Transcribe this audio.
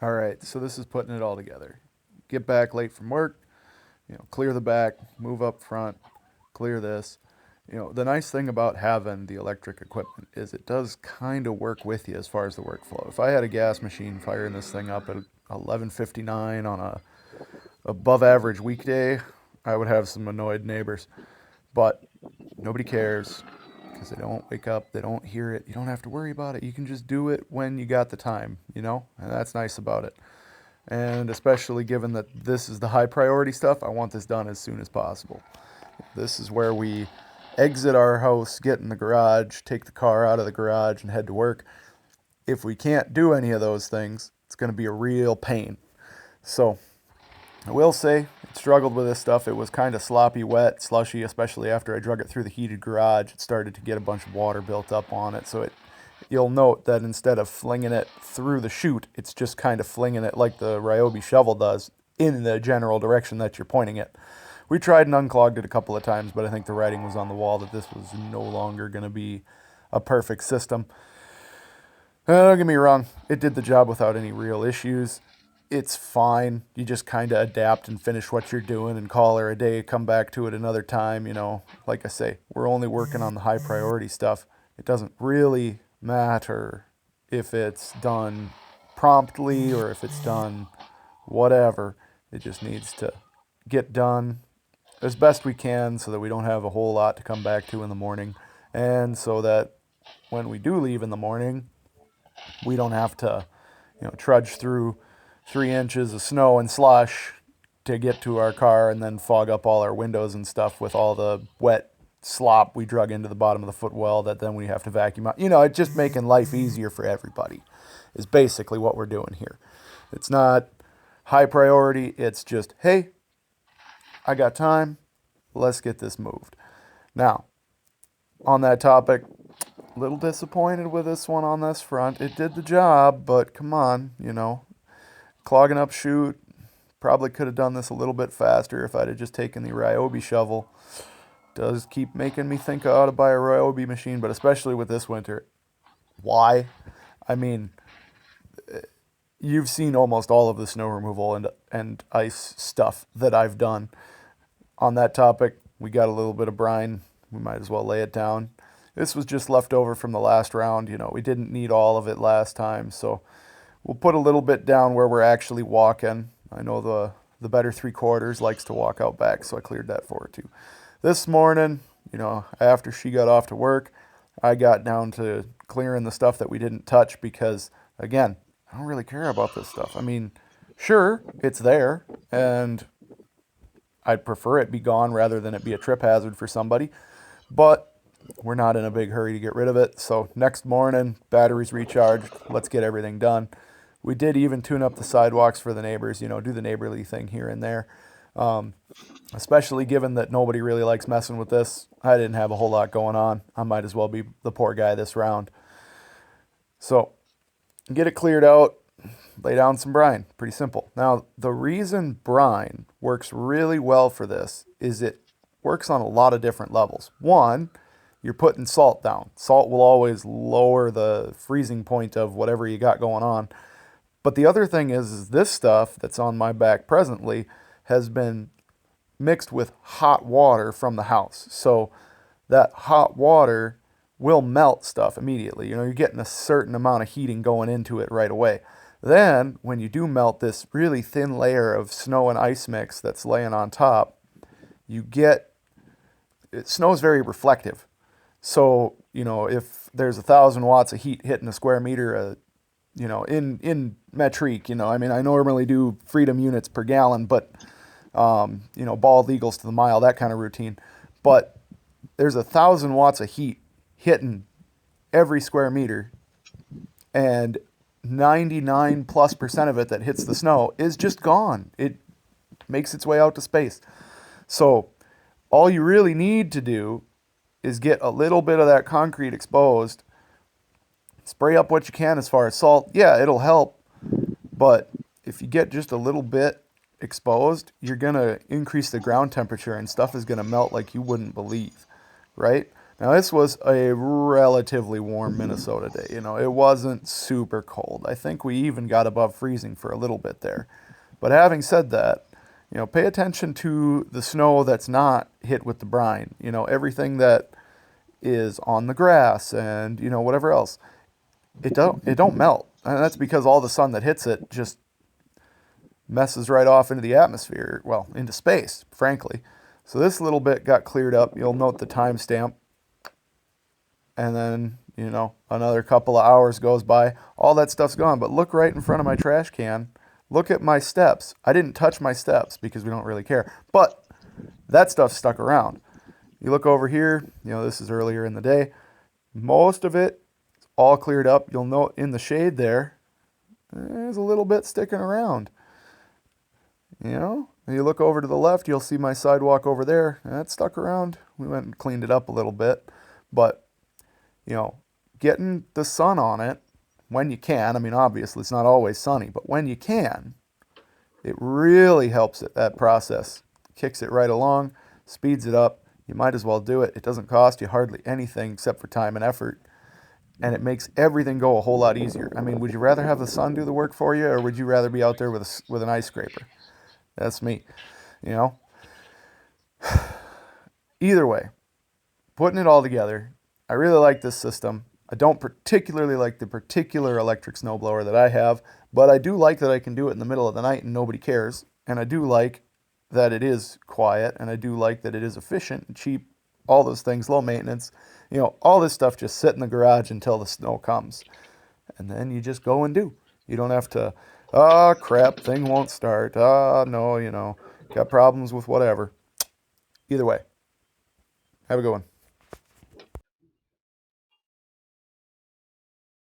All right, so this is putting it all together. Get back late from work, clear the back, move up front, clear this. The nice thing about having the electric equipment is it does kind of work with you as far as the workflow. If I had a gas machine firing this thing up at 11:59 on a above average weekday, I would have some annoyed neighbors. But nobody cares because they don't wake up, they don't hear it. You don't have to worry about it. You can just do it when you got the time. And that's nice about it. And especially given that this is the high priority stuff, I want this done as soon as possible. This is where we exit our house, get in the garage, take the car out of the garage, and head to work. If we can't do any of those things, it's going to be a real pain. So I will say, it struggled with this stuff. It was kind of sloppy, wet, slushy, especially after I drug it through the heated garage. It started to get a bunch of water built up on it. So you'll note that instead of flinging it through the chute, it's just kind of flinging it like the Ryobi shovel does in the general direction that you're pointing it. We tried and unclogged it a couple of times, but I think the writing was on the wall that this was no longer going to be a perfect system. Don't get me wrong, it did the job without any real issues. It's fine. You just kind of adapt and finish what you're doing and call her a day, come back to it another time. Like I say, we're only working on the high priority stuff. It doesn't really matter if it's done promptly or if it's done whatever. It just needs to get done as best we can so that we don't have a whole lot to come back to in the morning. And so that when we do leave in the morning, we don't have to, trudge through 3 inches of snow and slush to get to our car and then fog up all our windows and stuff with all the wet slop we drug into the bottom of the footwell that then we have to vacuum out. It's just making life easier for everybody is basically what we're doing here. It's not high priority. It's just, hey, I got time. Let's get this moved. Now, on that topic, a little disappointed with this one on this front. It did the job, but come on, clogging up chute. Probably could have done this a little bit faster if I'd have just taken the Ryobi shovel. Does keep making me think I ought to buy a Ryobi machine, but especially with this winter. Why? I mean, you've seen almost all of the snow removal and ice stuff that I've done. On that topic, we got a little bit of brine. We might as well lay it down. This was just left over from the last round. We didn't need all of it last time, so we'll put a little bit down where we're actually walking. I know the better 3/4 likes to walk out back, so I cleared that for her too. This morning, after she got off to work, I got down to clearing the stuff that we didn't touch because, again, I don't really care about this stuff. I mean, sure, it's there, and I'd prefer it be gone rather than it be a trip hazard for somebody, but we're not in a big hurry to get rid of it. So next morning, batteries recharged. Let's get everything done. We did even tune up the sidewalks for the neighbors, do the neighborly thing here and there. Especially given that nobody really likes messing with this. I didn't have a whole lot going on. I might as well be the poor guy this round. So get it cleared out, lay down some brine. Pretty simple. Now, the reason brine works really well for this is it works on a lot of different levels. One, you're putting salt down. Salt will always lower the freezing point of whatever you got going on. But the other thing is this stuff that's on my back presently has been mixed with hot water from the house. So that hot water will melt stuff immediately. You're getting a certain amount of heating going into it right away. Then, when you do melt this really thin layer of snow and ice mix that's laying on top, snow is very reflective. So, if there's 1,000 watts of heat hitting a square meter, in metric, I normally do freedom units per gallon, but, bald eagles to the mile, that kind of routine. But there's 1,000 watts of heat hitting every square meter, and 99+% of it that hits the snow is just gone. It makes its way out to space. So all you really need to do is get a little bit of that concrete exposed, spray up what you can as far as salt. Yeah, it'll help, but if you get just a little bit exposed, you're going to increase the ground temperature and stuff is going to melt like you wouldn't believe, right? Now, this was a relatively warm Minnesota day. You know, it wasn't super cold. I think we even got above freezing for a little bit there. But having said that, you know, pay attention to the snow that's not hit with the brine. You know, everything that is on the grass and, you know, whatever else. It don't melt. And that's because all the sun that hits it just messes right off into the atmosphere, well, into space, frankly. So this little bit got cleared up. You'll note the timestamp. And then, you know, another couple of hours goes by. All that stuff's gone. But look right in front of my trash can. Look at my steps. I didn't touch my steps because we don't really care. But that stuff stuck around. You look over here, you know, this is earlier in the day. Most of it is all cleared up. You'll note in the shade there's a little bit sticking around. You know, and you look over to the left, you'll see my sidewalk over there. That stuck around. We went and cleaned it up a little bit. But, you know, getting the sun on it when you can, I mean, obviously it's not always sunny, but when you can, it really helps it, that process. Kicks it right along, speeds it up. You might as well do it. It doesn't cost you hardly anything except for time and effort. And it makes everything go a whole lot easier. I mean, would you rather have the sun do the work for you, or would you rather be out there with an ice scraper? That's me, you know. Either way, putting it all together, I really like this system. I don't particularly like the particular electric snowblower that I have, but I do like that I can do it in the middle of the night and nobody cares. And I do like that it is quiet, and I do like that it is efficient and cheap, all those things, low maintenance. You know, all this stuff just sit in the garage until the snow comes. And then you just go and do. You don't have to, oh crap, thing won't start. Oh no, you know, got problems with whatever. Either way, have a good one.